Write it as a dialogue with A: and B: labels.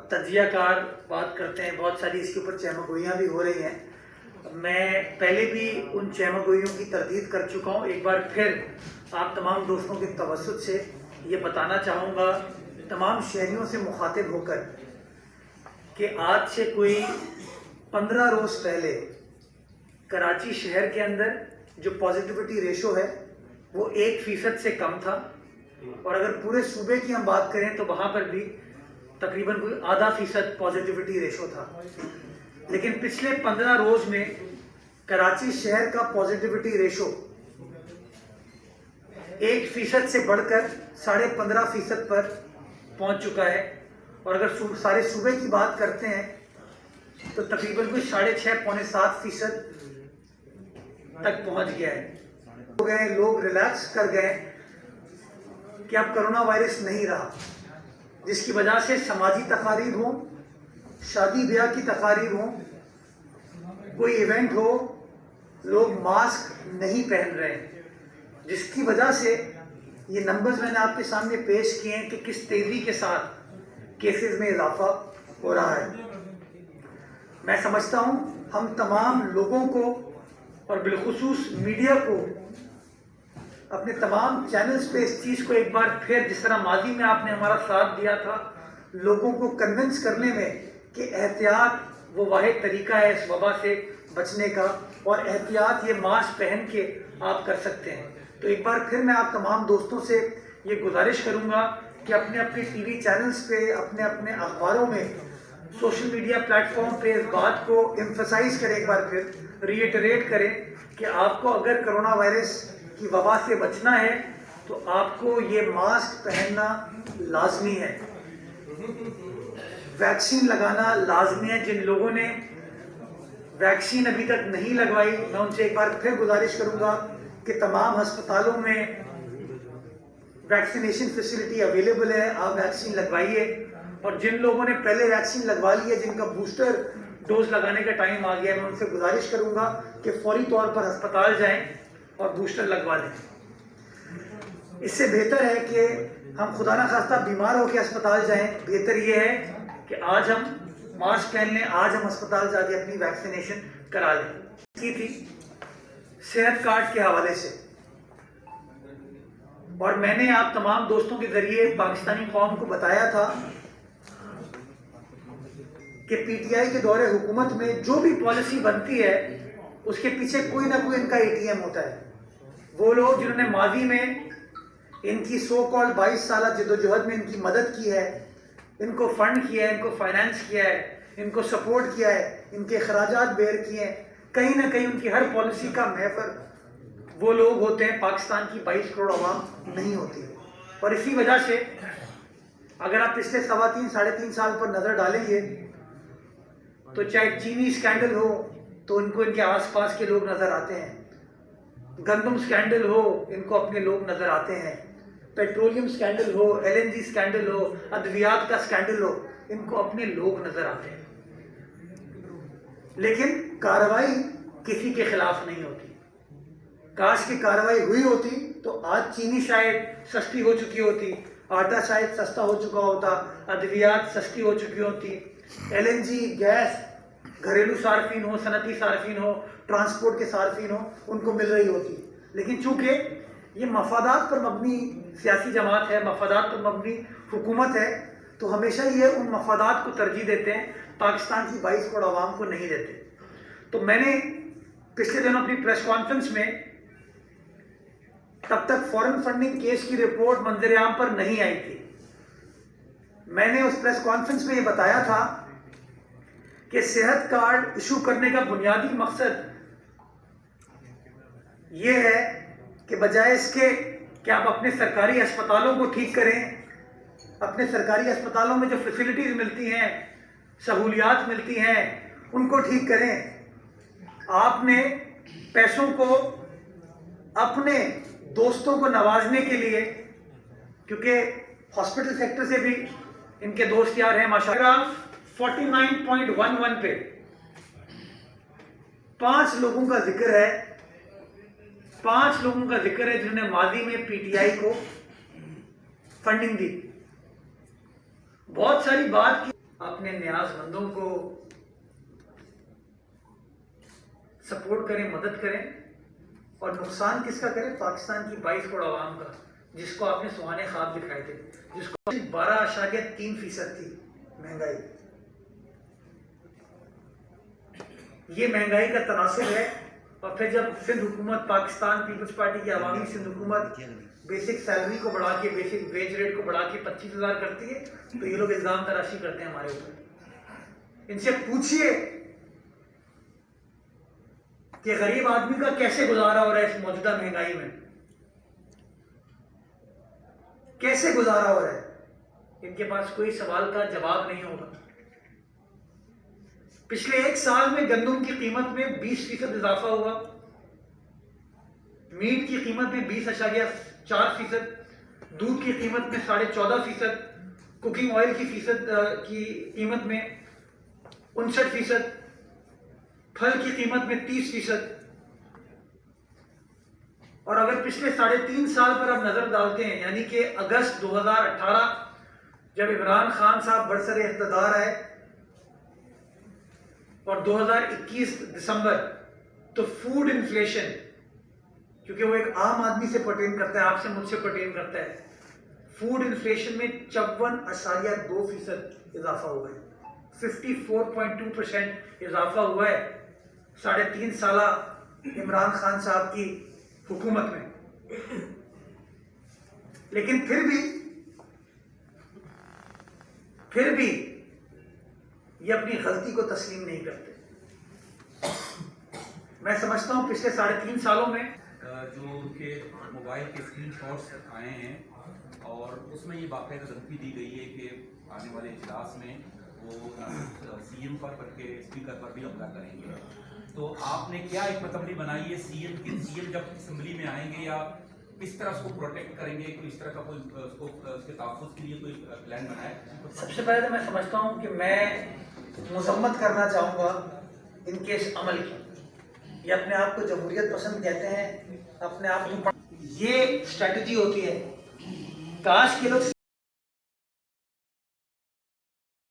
A: تجزیہ کار بات کرتے ہیں، بہت ساری اس کے اوپر چہمگوئیاں بھی ہو رہی ہیں. میں پہلے بھی ان چہمگوئیوں کی تردید کر چکا ہوں. ایک بار پھر آپ تمام دوستوں کے توسط سے یہ بتانا چاہوں گا تمام شہریوں سے مخاطب ہو کر کہ آج سے کوئی 15 روز پہلے کراچی شہر کے اندر جو پازیٹیوٹی ریشو ہے وہ 1% سے کم تھا، اور اگر پورے صوبے کی ہم بات کریں تو وہاں پر بھی تقریباً کوئی ½ پازیٹیوٹی ریشو تھا. لیکن پچھلے 15 روز میں کراچی شہر کا پازیٹیوٹی ریشو 1% سے بڑھ کر 15.5% پر پہنچ چکا ہے، اور اگر سارے صوبے کی بات کرتے ہیں تو تقریباً کوئی 6.5-7% تک پہنچ گیا ہے. لوگ ریلیکس کر گئے کہ اب کرونا وائرس نہیں رہا، جس کی وجہ سے سماجی تقاریب ہوں، شادی بیاہ کی تقاریب ہوں، کوئی ایونٹ ہو، لوگ ماسک نہیں پہن رہے ہیں، جس کی وجہ سے یہ نمبرز میں نے آپ کے سامنے پیش کیے ہیں کہ کس تیزی کے ساتھ کیسز میں اضافہ ہو رہا ہے. میں سمجھتا ہوں ہم تمام لوگوں کو اور بالخصوص میڈیا کو اپنے تمام چینلز پہ اس چیز کو ایک بار پھر، جس طرح ماضی میں آپ نے ہمارا ساتھ دیا تھا، لوگوں کو کنونس کرنے میں کہ احتیاط وہ واحد طریقہ ہے اس وبا سے بچنے کا، اور احتیاط یہ ماسک پہن کے آپ کر سکتے ہیں. تو ایک بار پھر میں آپ تمام دوستوں سے یہ گزارش کروں گا کہ اپنے اپنے ٹی وی چینلز پہ، اپنے اپنے اخباروں میں، سوشل میڈیا پلیٹ فارم پہ اس بات کو ایمفسائز کریں، ایک بار پھر ریٹریٹ کریں کہ آپ کو اگر کرونا وائرس کی وبا سے بچنا ہے تو آپ کو یہ ماسک پہننا لازمی ہے، ویکسین لگانا لازمی ہے. جن لوگوں نے ویکسین ابھی تک نہیں لگوائی، میں ان سے ایک بار پھر گزارش کروں گا کہ تمام ہسپتالوں میں ویکسینیشن فیسلٹی اویلیبل ہے، آپ ویکسین لگوائیے. اور جن لوگوں نے پہلے ویکسین لگوا لی ہے، جن کا بوسٹر ڈوز لگانے کا ٹائم آ گیا ہے، میں ان سے گزارش کروں گا کہ فوری طور پر ہسپتال جائیں اور بوسٹر لگوا لیں. اس سے بہتر ہے کہ ہم خدا نخواستہ بیمار ہو کے ہسپتال جائیں. بہتر یہ ہے کہ آج ہم ماسک پہن لیں، آج ہم ہسپتال جا کے اپنی ویکسینیشن کرا لیں. کی تھی صحت کارڈ کے حوالے سے، اور میں نے آپ تمام دوستوں کے ذریعے پاکستانی قوم کو بتایا تھا کہ پی ٹی آئی کے دور حکومت میں جو بھی پالیسی بنتی ہے اس کے پیچھے کوئی نہ کوئی ان کا اے ٹی ایم ہوتا ہے. وہ لوگ جنہوں نے ماضی میں ان کی سو کالڈ 22 سالہ جدوجہد میں ان کی مدد کی ہے، ان کو فنڈ کیا ہے، ان کو فائنانس کیا ہے، ان کو سپورٹ کیا ہے، ان کے اخراجات بیئر کیے ہیں، کہیں نہ کہیں ان کی ہر پالیسی کا محور وہ لوگ ہوتے ہیں، پاکستان کی 22 کروڑ عوام نہیں ہوتی. اور اسی وجہ سے اگر آپ پچھلے 3.5 سال پر نظر ڈالیں گے تو چاہے چینی سکینڈل ہو تو ان کو ان کے آس پاس کے لوگ نظر آتے ہیں، گندم سکینڈل ہو ان کو اپنے لوگ نظر آتے ہیں، پیٹرولیم سکینڈل ہو، LNG سکینڈل ہو، ادویات کا سکینڈل ہو، ان کو اپنے لوگ نظر آتے ہیں. لیکن کارروائی کسی کے خلاف نہیں ہوتی. کاش کی کارروائی ہوئی ہوتی تو آج چینی شاید سستی ہو چکی ہوتی، آٹا شاید سستا ہو چکا ہوتا، ادویات سستی ہو چکی ہوتی، LNG گیس گھریلو صارفین ہو، صنعتی صارفین ہو، ٹرانسپورٹ کے صارفین ہو، ان کو مل رہی ہوتی. لیکن چونکہ یہ مفادات پر مبنی سیاسی جماعت ہے، مفادات پر مبنی حکومت ہے، تو ہمیشہ یہ ان مفادات کو ترجیح دیتے ہیں، پاکستان کی 22 کروڑ عوام کو نہیں دیتے. تو میں نے پچھلے دنوں اپنی پریس کانفرنس میں، تب تک فورن فنڈنگ کیس کی رپورٹ منظر عام پر نہیں آئی تھی، میں نے اس پریس کانفرنس میں یہ بتایا تھا کہ صحت کارڈ ایشو کرنے کا بنیادی مقصد یہ ہے کہ بجائے اس کے کہ آپ اپنے سرکاری ہسپتالوں کو ٹھیک کریں، اپنے سرکاری ہسپتالوں میں جو فیسلٹیز ملتی ہیں، سہولیات ملتی ہیں، ان کو ٹھیک کریں، آپ نے پیسوں کو اپنے دوستوں کو نوازنے کے لیے، کیونکہ ہاسپٹل سیکٹر سے بھی ان کے دوست یار ہیں ماشاءاللہ، 49.11 پہ 5 لوگوں کا ذکر ہے، 5 لوگوں کا ذکر ہے جنہوں نے ماضی میں پی ٹی آئی کو فنڈنگ دی. بہت ساری بات کی، اپنے نیاز مندوں کو سپورٹ کریں، مدد کریں، اور نقصان کس کا کریں؟ پاکستان کی 22 کروڑ عوام کا، جس کو آپ نے سہانے خواب دکھائے تھے، جس کو 12.3% تھی مہنگائی. یہ مہنگائی کا تناسب ہے. اور پھر جب سندھ حکومت، پاکستان پیپلز پارٹی کی عوامی سندھ حکومت بیسک سیلری کو بڑھا کے، بیسک ویج ریٹ کو بڑھا کے 25,000 کرتی ہے، تو یہ لوگ الزام تراشی کرتے ہیں ہمارے اوپر. ان سے پوچھئے کہ غریب آدمی کا کیسے گزارا ہو رہا ہے اس موجودہ مہنگائی میں، کیسے گزارا ہو رہا ہے؟ ان کے پاس کوئی سوال کا جواب نہیں ہوگا. پچھلے 1 سال میں گندم کی قیمت میں 20% اضافہ ہوا، میٹ کی قیمت میں 20.4%، دودھ کی قیمت میں 14.5%، کوکنگ آئل کی قیمت میں 59%، پھل کی قیمت میں 30%. اور اگر پچھلے 3.5 سال پر آپ نظر ڈالتے ہیں، یعنی کہ اگست 2018 جب عمران خان صاحب برسر اقتدار آئے، اور 2021 دسمبر، تو فوڈ انفلیشن، کیونکہ وہ ایک عام آدمی سے پرٹین کرتا ہے، آپ سے مجھ سے پرٹین کرتا ہے، فوڈ انفلیشن میں 54.2% اضافہ ہوا ہے، 54.2% اضافہ ہوا ہے 3.5 سالہ عمران خان صاحب کی حکومت میں. لیکن پھر بھی یہ اپنی غلطی کو تسلیم نہیں کرتے. میں سمجھتا ہوں پچھلے 3.5 سالوں میں
B: جو ان کے موبائل کے اسکرین شاٹس آئے ہیں، اور اس میں یہ باقاعدہ دھمکی دی گئی ہے کہ آنے والے اجلاس میں وہ سی ایم پر بلکہ اسپیکر پر بھی حملہ کریں گے. تو آپ نے کیا ایک متبلی بنائی ہے سی ایم جب اسمبلی میں آئیں گے، یا کس طرح اس کو پروٹیکٹ کریں گے؟ کوئی اس طرح کا اس کے تحفظ کے لیے کوئی پلان بنایا ہے؟
A: سب سے پہلے تو میں سمجھتا ہوں کہ میں مذمت کرنا چاہوں گا ان کے اس عمل کی. یہ اپنے آپ کو جمہوریت پسند کہتے ہیں، اپنے آپ کو، یہ اسٹریٹجی ہوتی ہے. کاش کے لوگ